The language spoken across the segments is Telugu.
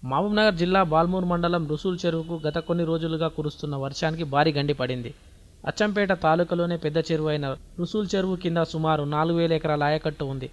మహబూబ్నగర్ జిల్లా బాల్మూర్ మండలం రుసూల్ చెరువుకు గత కొన్ని రోజులుగా కురుస్తున్న వర్షానికి భారీ గండి పడింది. అచ్చంపేట తాలూకాలోనే పెద్ద చెరువు అయిన రుసూల్ చెరువు కింద సుమారు 4000 ఎకరాల ఆయకట్టు ఉంది.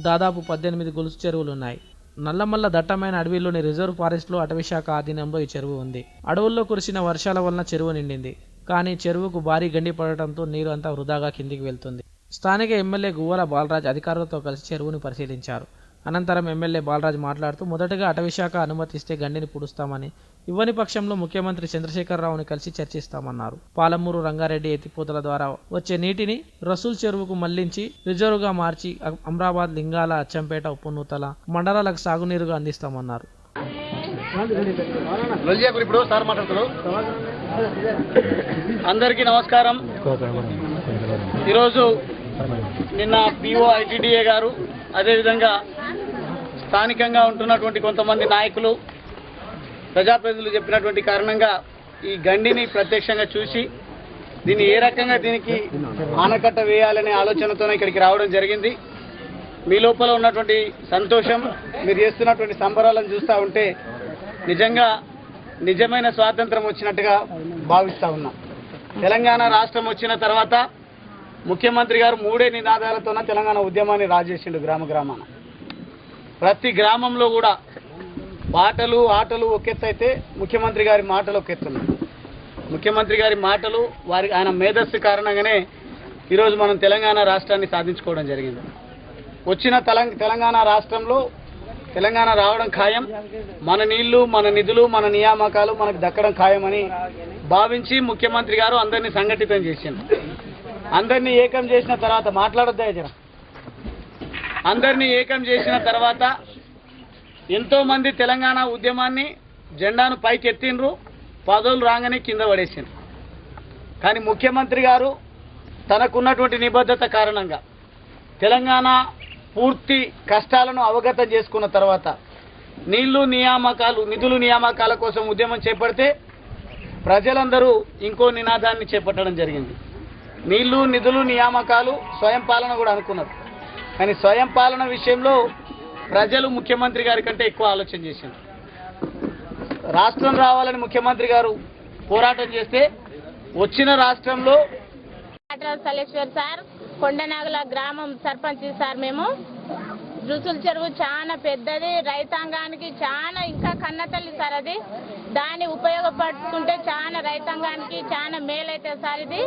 దాదాపు 18 గొలుసు చెరువులున్నాయి. నల్లమల్ల దట్టమైన అడవిలోని రిజర్వ్ ఫారెస్ట్లో అటవీశాఖ ఆధీనంలో ఈ చెరువు ఉంది. అడవుల్లో కురిసిన వర్షాల వలన చెరువు నిండింది. కానీ చెరువుకు భారీ గండి పడటంతో నీరు అంతా వృధాగా కిందికి వెళ్తుంది. స్థానిక ఎమ్మెల్యే గువ్వల బాలరాజ్ అధికారులతో కలిసి చెరువుని పరిశీలించారు. అనంతరం ఎమ్మెల్యే బాలరాజ్ మాట్లాడుతూ మొదటగా అటవీశాఖ అనుమతిస్తే గండిని పుడుస్తామని, ఇవ్వని పక్షంలో ముఖ్యమంత్రి చంద్రశేఖరరావుని కలిసి చర్చిస్తామన్నారు. పాలమూరు రంగారెడ్డి ఎత్తిపోతల ద్వారా వచ్చే నీటిని రసూల్ చెరువుకు మళ్లించి రిజర్వుగా మార్చి అమ్రాబాద్, లింగాల, అచ్చంపేట, ఉప్పునూతల మండలాలకు సాగునీరుగా అందిస్తామన్నారు. అందరికీ నమస్కారం. ఈరోజు నిన్న పిఓ ఐటీడీఏ గారు, అదేవిధంగా స్థానికంగా ఉంటున్నటువంటి కొంతమంది నాయకులు, ప్రజాప్రతినిధులు చెప్పినటువంటి కారణంగా ఈ గండిని ప్రత్యక్షంగా చూసి దీన్ని ఏ రకంగా దీనికి ఆనకట్ట వేయాలనే ఆలోచనతోనే ఇక్కడికి రావడం జరిగింది. మీ లోపల ఉన్నటువంటి సంతోషం, మీరు చేస్తున్నటువంటి సంబరాలను చూస్తూ ఉంటే నిజంగా నిజమైన స్వాతంత్రం వచ్చినట్టుగా భావిస్తూ ఉన్నాం. తెలంగాణ రాష్ట్రం వచ్చిన తర్వాత ముఖ్యమంత్రి గారు 3 నినాదాలతోన తెలంగాణ ఉద్యమాన్ని రాజేసిండు. గ్రామ గ్రామాన ప్రతి గ్రామంలో కూడా పాటలు, ఆటలు ఒకెత్తైతే ముఖ్యమంత్రి గారి మాటలు ఒకెత్తున్నాయి. ముఖ్యమంత్రి గారి మాటలు, ఆయన మేధస్సు కారణంగానే ఈరోజు మనం తెలంగాణ రాష్ట్రాన్ని సాధించుకోవడం జరిగింది. వచ్చిన తెలంగాణ రాష్ట్రంలో తెలంగాణ రావడం ఖాయం, మన నీళ్లు, మన నిధులు, మన నియామకాలు మనకు దక్కడం ఖాయమని భావించి ముఖ్యమంత్రి గారు అందరినీ సంఘటితం చేసింది. అందరినీ ఏకం చేసిన తర్వాత అందరినీ ఏకం చేసిన తర్వాత ఎంతోమంది తెలంగాణ ఉద్యమాన్ని జెండాను పైకి ఎత్తిండ్రు, పదవులు రాగానే కింద పడేసిండ్రు. కానీ ముఖ్యమంత్రి గారు తనకున్నటువంటి నిబద్ధత కారణంగా తెలంగాణ పూర్తి కష్టాలను అవగతం చేసుకున్న తర్వాత నిధులు నియామకాల కోసం ఉద్యమం చేపడితే ప్రజలందరూ ఇంకో నినాదాన్ని చేపట్టడం జరిగింది. నీళ్లు, నిధులు, నియామకాలు, స్వయం పాలన కూడా అనుకున్నారు. కానీ స్వయం పాలన విషయంలో ప్రజలు ముఖ్యమంత్రి గారి కంటే ఎక్కువ ఆలోచన చేశారు. రాష్ట్రం రావాలని ముఖ్యమంత్రి గారు పోరాటం చేస్తే వచ్చిన రాష్ట్రంలో సలేశ్వర్ సార్, కొండనాగుల గ్రామం సర్పంచ్ సార్. మేము రుసూల్ చెరువు చాలా పెద్దది, రైతాంగానికి చాలా ఇంకా కన్నతల్లి సార్. అది దాన్ని ఉపయోగపడుతుంటే చాలా రైతాంగానికి చాలా మేలైతే సార్. ఇది